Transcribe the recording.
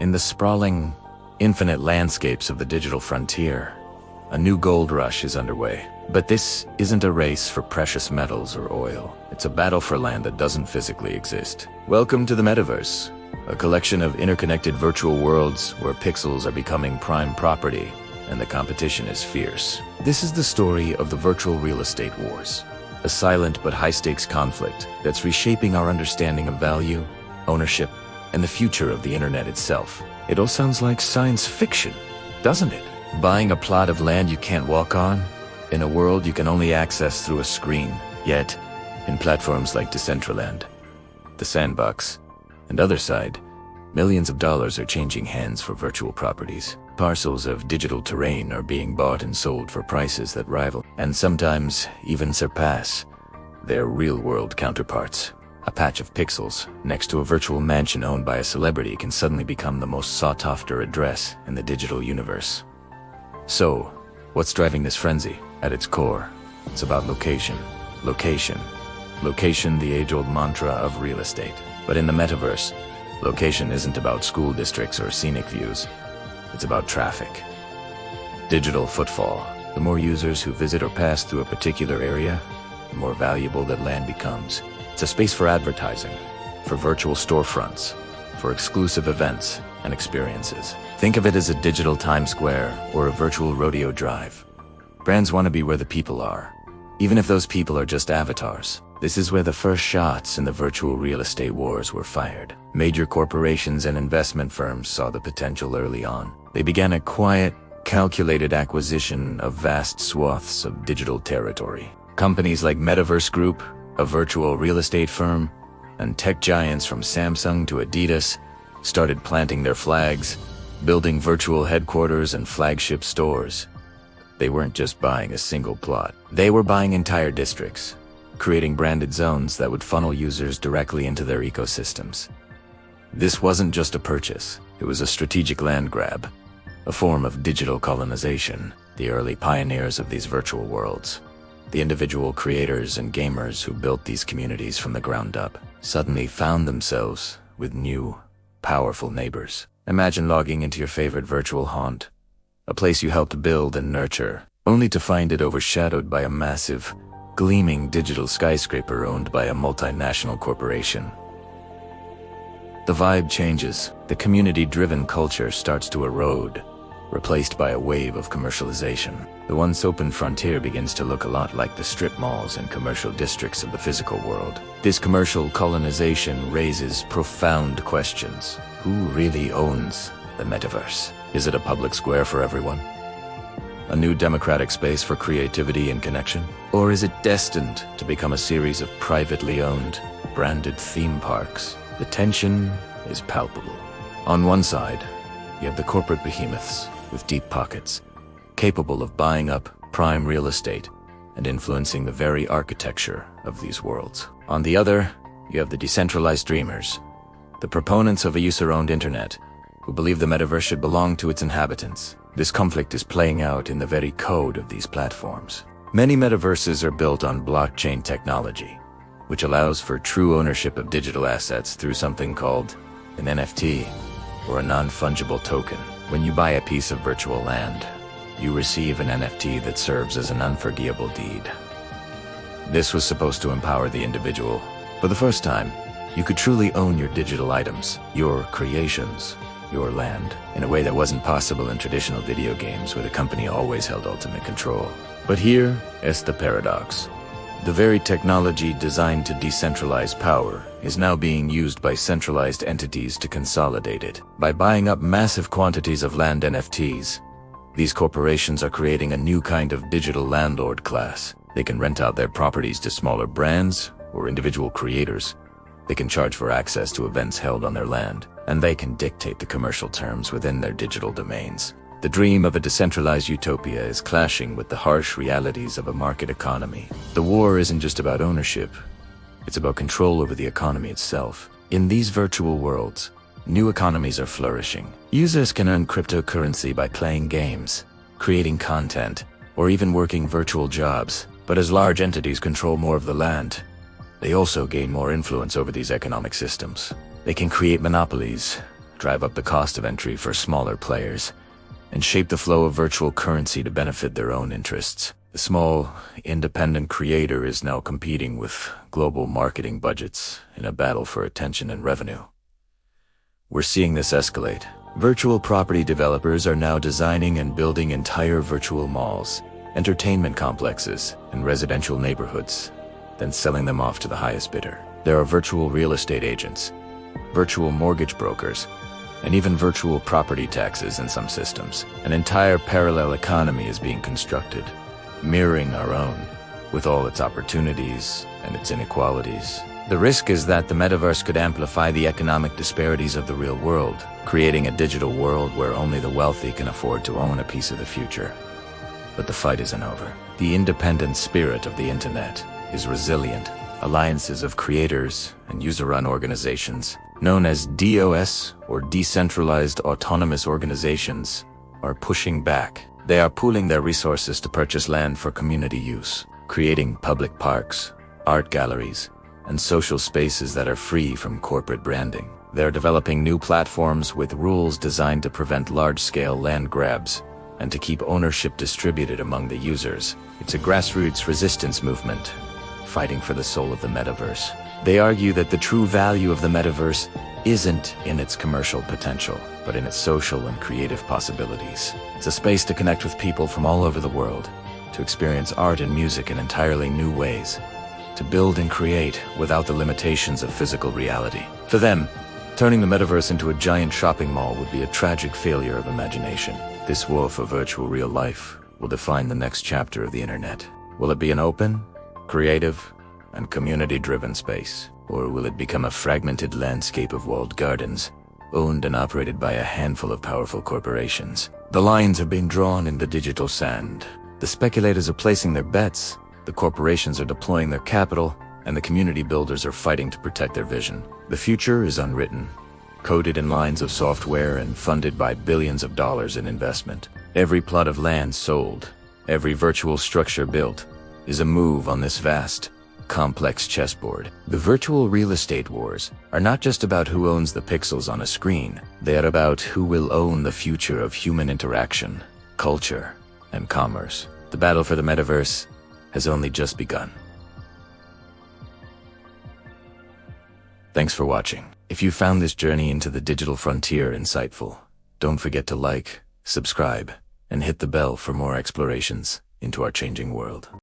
In the sprawling, infinite landscapes of the digital frontier, a new gold rush is underway. But this isn't a race for precious metals or oil. It's a battle for land that doesn't physically exist. Welcome to the Metaverse, a collection of interconnected virtual worlds where pixels are becoming prime property and the competition is fierce. This is the story of the virtual real estate wars, a silent but high-stakes conflict that's reshaping our understanding of value, ownership, and the future of the internet itself. It all sounds like science fiction, doesn't it? Buying a plot of land you can't walk on, in a world you can only access through a screen. Yet, in platforms like Decentraland, The Sandbox, and other side, millions of dollars are changing hands for virtual properties. Parcels of digital terrain are being bought and sold for prices that rival, and sometimes even surpass, their real-world counterparts. A patch of pixels next to a virtual mansion owned by a celebrity can suddenly become the most sought-after address in the digital universe. So, what's driving this frenzy? At its core, it's about location. Location. Location, the age-old mantra of real estate. But in the metaverse, location isn't about school districts or scenic views. It's about traffic. Digital footfall. The more users who visit or pass through a particular area, the more valuable that land becomes. It's a space for advertising, for virtual storefronts, for exclusive events and experiences. Think of it as a digital Times Square or a virtual rodeo drive. Brands want to be where the people are, even if those people are just avatars. This is where the first shots in the virtual real estate wars were fired. Major corporations and investment firms saw the potential early on. They began a quiet, calculated acquisition of vast swaths of digital territory. Companies like Metaverse Group, a virtual real estate firm, and tech giants from Samsung to Adidas started planting their flags, building virtual headquarters and flagship stores. They weren't just buying a single plot. They were buying entire districts, creating branded zones that would funnel users directly into their ecosystems. This wasn't just a purchase, it was a strategic land grab, a form of digital colonization. The early pioneers of these virtual worlds, the individual creators and gamers who built these communities from the ground up, suddenly found themselves with new, powerful neighbors. Imagine logging into your favorite virtual haunt, a place you helped build and nurture, only to find it overshadowed by a massive, gleaming digital skyscraper owned by a multinational corporation. The vibe changes. The community-driven culture starts to erode, replaced by a wave of commercialization. The once open frontier begins to look a lot like the strip malls and commercial districts of the physical world. This commercial colonization raises profound questions. Who really owns the metaverse? Is it a public square for everyone? A new democratic space for creativity and connection? Or is it destined to become a series of privately owned, branded theme parks? The tension is palpable. On one side, you have the corporate behemoths with deep pockets, capable of buying up prime real estate and influencing the very architecture of these worlds. On the other, you have the decentralized dreamers, the proponents of a user-owned internet, who believe the metaverse should belong to its inhabitants. This conflict is playing out in the very code of these platforms. Many metaverses are built on blockchain technology, which allows for true ownership of digital assets through something called an NFT, or a non-fungible token. When you buy a piece of virtual land, you receive an NFT that serves as an unforgivable deed. This was supposed to empower the individual. For the first time, you could truly own your digital items, your creations, your land, in a way that wasn't possible in traditional video games where the company always held ultimate control. But here is the paradox. The very technology designed to decentralize power is now being used by centralized entities to consolidate it. By buying up massive quantities of land NFTs, these corporations are creating a new kind of digital landlord class. They can rent out their properties to smaller brands or individual creators. They can charge for access to events held on their land, and they can dictate the commercial terms within their digital domains. The dream of a decentralized utopia is clashing with the harsh realities of a market economy. The war isn't just about ownership, it's about control over the economy itself. In these virtual worlds, new economies are flourishing. Users can earn cryptocurrency by playing games, creating content, or even working virtual jobs. But as large entities control more of the land, they also gain more influence over these economic systems. They can create monopolies, drive up the cost of entry for smaller players, and shape the flow of virtual currency to benefit their own interests. The small, independent creator is now competing with global marketing budgets in a battle for attention and revenue. We're seeing this escalate. Virtual property developers are now designing and building entire virtual malls, entertainment complexes, and residential neighborhoods, then selling them off to the highest bidder. There are virtual real estate agents, virtual mortgage brokers, and even virtual property taxes in some systems. An entire parallel economy is being constructed, mirroring our own, with all its opportunities and its inequalities. The risk is that the metaverse could amplify the economic disparities of the real world, creating a digital world where only the wealthy can afford to own a piece of the future. But the fight isn't over. The independent spirit of the internet is resilient. Alliances of creators and user-run organizations, known as DOS or Decentralized Autonomous Organizations, are pushing back. They are pooling their resources to purchase land for community use, creating public parks, art galleries, and social spaces that are free from corporate branding. They're developing new platforms with rules designed to prevent large-scale land grabs and to keep ownership distributed among the users. It's a grassroots resistance movement, fighting for the soul of the metaverse. They argue that the true value of the metaverse isn't in its commercial potential, but in its social and creative possibilities. It's a space to connect with people from all over the world, to experience art and music in entirely new ways, to build and create without the limitations of physical reality. For them, turning the metaverse into a giant shopping mall would be a tragic failure of imagination. This war for virtual real life will define the next chapter of the internet. Will it be an open, creative, and community-driven space? Or will it become a fragmented landscape of walled gardens, owned and operated by a handful of powerful corporations? The lines are being drawn in the digital sand. The speculators are placing their bets, the corporations are deploying their capital, and the community builders are fighting to protect their vision. The future is unwritten, coded in lines of software and funded by billions of dollars in investment. Every plot of land sold, every virtual structure built, is a move on this vast, complex chessboard. The virtual real estate wars are not just about who owns the pixels on a screen. They are about who will own the future of human interaction, culture, and commerce. The battle for the metaverse has only just begun. Thanks for watching. If you found this journey into the digital frontier insightful, don't forget to like, subscribe, and hit the bell for more explorations into our changing world.